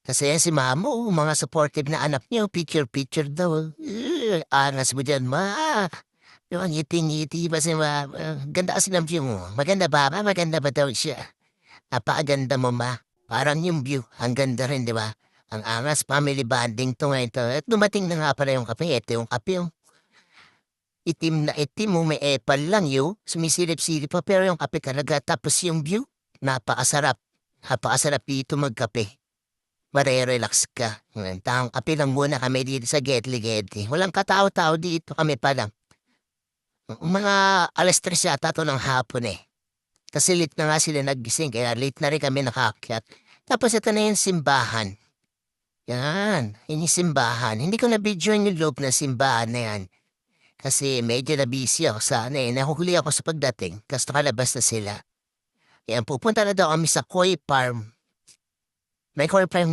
Kasi yan si mama, mga supportive na anak niyo, picture-picture daw. Angas mo dyan, ma. Yung ngiti-ngiti pa si mama. Ganda kasi ng view mo. Maganda ba, ma? Maganda ba daw siya? Napakaganda mo, ma. Parang yung view, ang ganda rin, di ba? Ang angas, family bonding to ngayon to. At dumating na nga pala yung kape. Ito yung kape, yung itim na itim mo, may epal lang yun. Sumisilip-silip pa, pero yung kape talaga. Tapos yung view, napakasarap. Napakasarap dito magkape. Mare-relax ka. Tang kape lang muna kami dito sa Getly. Walang katao-tao dito kami pa lang. Mga alas 3 yata to ng hapon eh. Kasi late na nga sila nagising, kaya late na rin kami nakaakyat. Tapos ito na yung simbahan. Yan, yun yung simbahan. Hindi ko na-videoan yung loob ng simbahan na yan. Kasi medyo na-busy ako sa nahuhuli ako sa pagdating. Kasi nakalabas na sila. Yan, pupunta na daw kami sa Koi Farm. May Koi Farm